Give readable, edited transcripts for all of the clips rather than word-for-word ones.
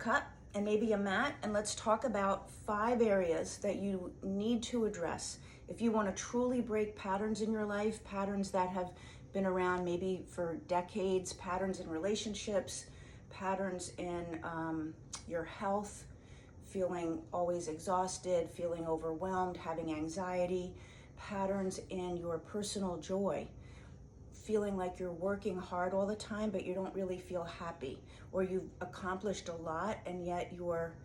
cup and maybe a mat, and let's talk about 5 areas that you need to address. If you want to truly break patterns in your life, patterns that have been around maybe for decades, patterns in relationships, patterns in your health, feeling always exhausted, feeling overwhelmed, having anxiety, patterns in your personal joy, feeling like you're working hard all the time, but you don't really feel happy, or you've accomplished a lot and yet your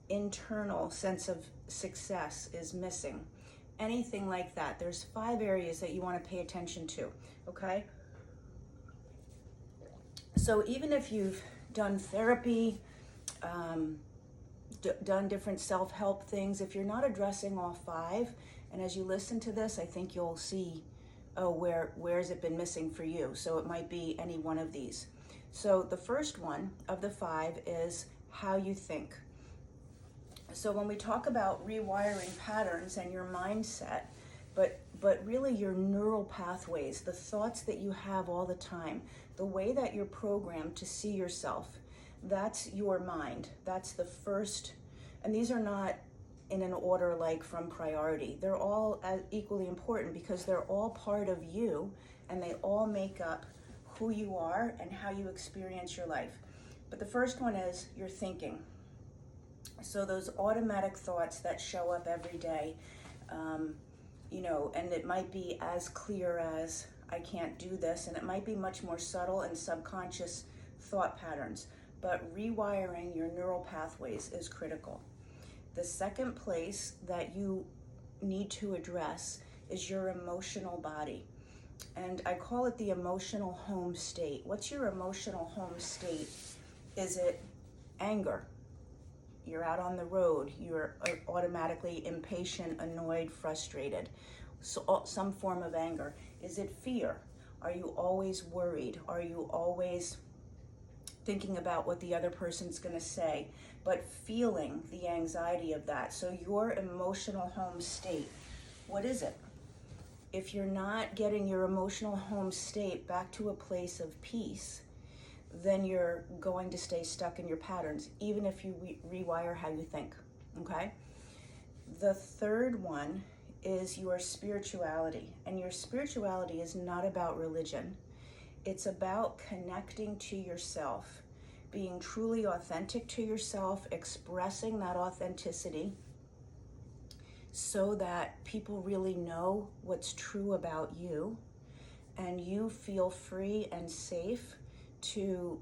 internal sense of success is missing. Anything like that. There's 5 areas that you want to pay attention to, okay? So even if you've done therapy, done different self-help things, if you're not addressing all 5, and as you listen to this, I think you'll see, oh, where has it been missing for you? So it might be any one of these. So the first one of the 5 is how you think. So when we talk about rewiring patterns and your mindset, but really your neural pathways, the thoughts that you have all the time, the way that you're programmed to see yourself, that's your mind. That's the first, and these are not in an order like from priority. They're all equally important because they're all part of you and they all make up who you are and how you experience your life. But the first one is your thinking. So those automatic thoughts that show up every day, and it might be as clear as I can't do this, and it might be much more subtle and subconscious thought patterns, but rewiring your neural pathways is critical. The second place that you need to address is your emotional body. And I call it the emotional home state. What's your emotional home state? Is it anger? You're out on the road, you're automatically impatient, annoyed, frustrated. So some form of anger. Is it fear? Are you always worried? Are you always thinking about what the other person's going to say, but feeling the anxiety of that? So your emotional home state, what is it? If you're not getting your emotional home state back to a place of peace, then you're going to stay stuck in your patterns, even if you rewire how you think, okay? The third one is your spirituality. And your spirituality is not about religion. It's about connecting to yourself, being truly authentic to yourself, expressing that authenticity so that people really know what's true about you and you feel free and safe to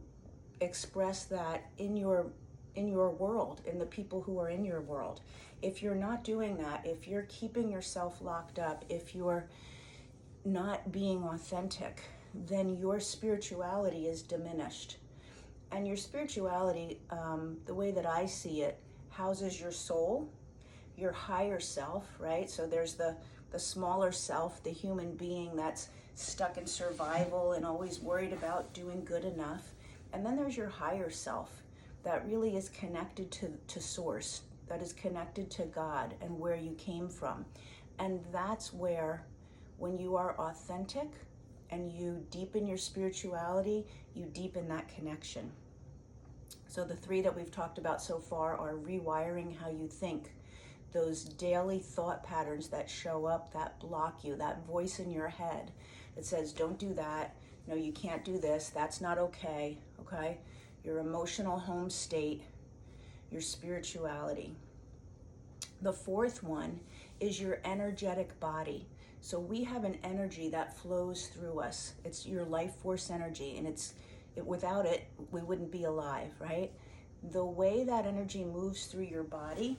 express that in your world, in the people who are in your world. If you're not doing that, if you're keeping yourself locked up, if you're not being authentic, then your spirituality is diminished. And your spirituality, the way that I see it, houses your soul, your higher self, right? So there's the smaller self, the human being that's stuck in survival and always worried about doing good enough. And then there's your higher self that really is connected to source, that is connected to God and where you came from. And that's where, when you are authentic and you deepen your spirituality, you deepen that connection. So the 3 that we've talked about so far are rewiring how you think, those daily thought patterns that show up, that block you, that voice in your head that says, don't do that, no, you can't do this, that's not okay, okay? Your emotional home state, your spirituality. The 4th one is your energetic body. So we have an energy that flows through us. It's your life force energy, and without it, we wouldn't be alive, right? The way that energy moves through your body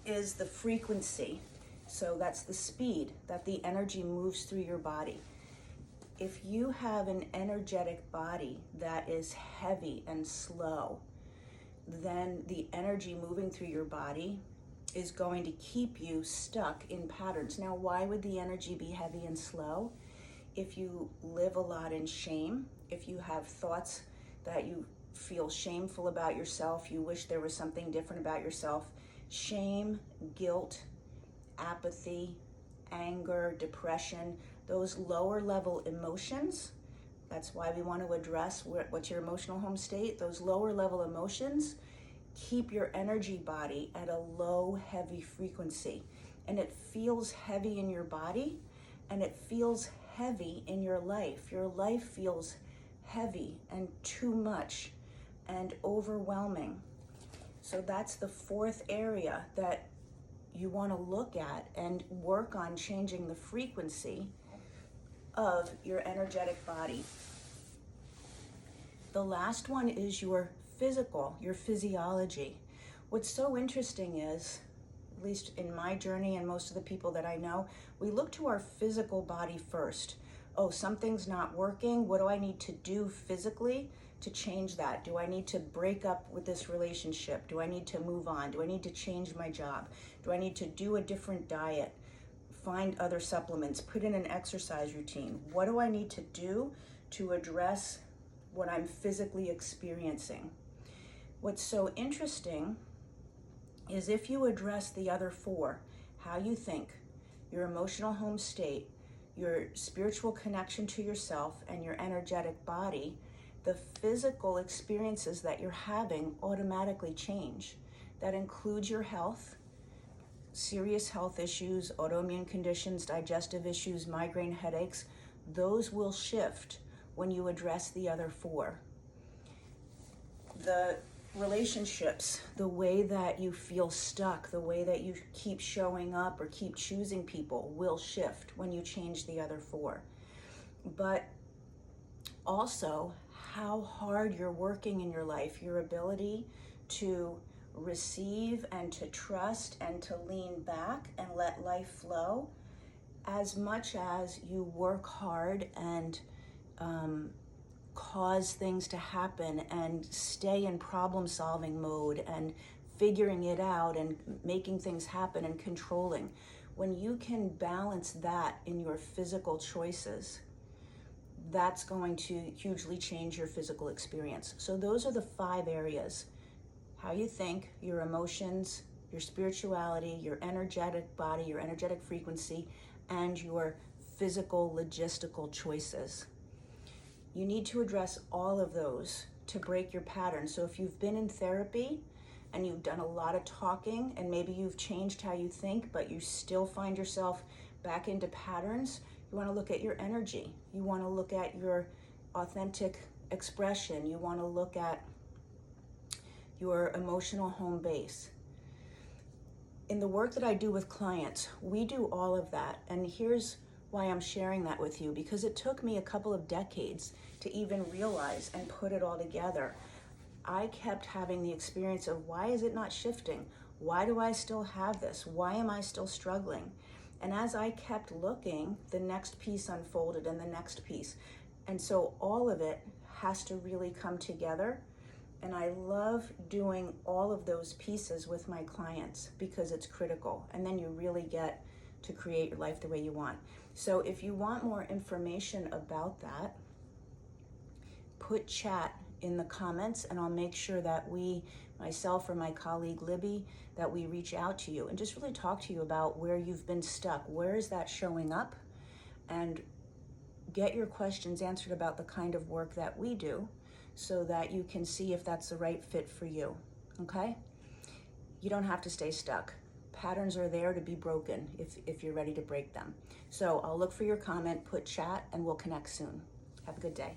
is the frequency. So that's the speed that the energy moves through your body. If you have an energetic body that is heavy and slow, then the energy moving through your body is going to keep you stuck in patterns. Now, why would the energy be heavy and slow? If you live a lot in shame, if you have thoughts that you feel shameful about yourself, you wish there was something different about yourself, shame, guilt, apathy, anger, depression, those lower level emotions, That's why we want to address what's your emotional home state. Those lower level emotions keep your energy body at a low, heavy frequency. And it feels heavy in your body, and it feels heavy in your life. Your life feels heavy and too much and overwhelming. So that's the fourth area that you want to look at and work on changing the frequency of your energetic body. The last one is your physical, your physiology. What's so interesting is, at least in my journey and most of the people that I know, we look to our physical body first. Oh, something's not working. What do I need to do physically to change that? Do I need to break up with this relationship? Do I need to move on? Do I need to change my job? Do I need to do a different diet? Find other supplements, put in an exercise routine. What do I need to do to address what I'm physically experiencing? What's so interesting is if you address the other four, how you think, your emotional home state, your spiritual connection to yourself, and your energetic body, the physical experiences that you're having automatically change. That includes your health, serious health issues, autoimmune conditions, digestive issues, migraine headaches. Those will shift when you address the other four. The relationships, the way that you feel stuck, the way that you keep showing up or keep choosing people will shift when you change the other four. But also how hard you're working in your life, your ability to receive and to trust and to lean back and let life flow, as much as you work hard and cause things to happen and stay in problem-solving mode and figuring it out and making things happen and controlling. When you can balance that in your physical choices, that's going to hugely change your physical experience. So those are the 5 areas: how you think, your emotions, your spirituality, your energetic body, your energetic frequency, and your physical logistical choices. You need to address all of those to break your pattern. So if you've been in therapy and you've done a lot of talking and maybe you've changed how you think, but you still find yourself back into patterns, you want to look at your energy. You want to look at your authentic expression. You want to look at your emotional home base. In the work that I do with clients, we do all of that. And here's why I'm sharing that with you, because it took me a couple of decades to even realize and put it all together. I kept having the experience of, why is it not shifting? Why do I still have this? Why am I still struggling? And as I kept looking, the next piece unfolded and the next piece. And so all of it has to really come together. And I love doing all of those pieces with my clients because it's critical. And then you really get to create your life the way you want. So if you want more information about that, put chat in the comments and I'll make sure that myself or my colleague Libby, that we reach out to you and just really talk to you about where you've been stuck. Where is that showing up? And get your questions answered about the kind of work that we do so that you can see if that's the right fit for you, okay? You don't have to stay stuck. Patterns are there to be broken if you're ready to break them. So I'll look for your comment, put chat, and we'll connect soon. Have a good day.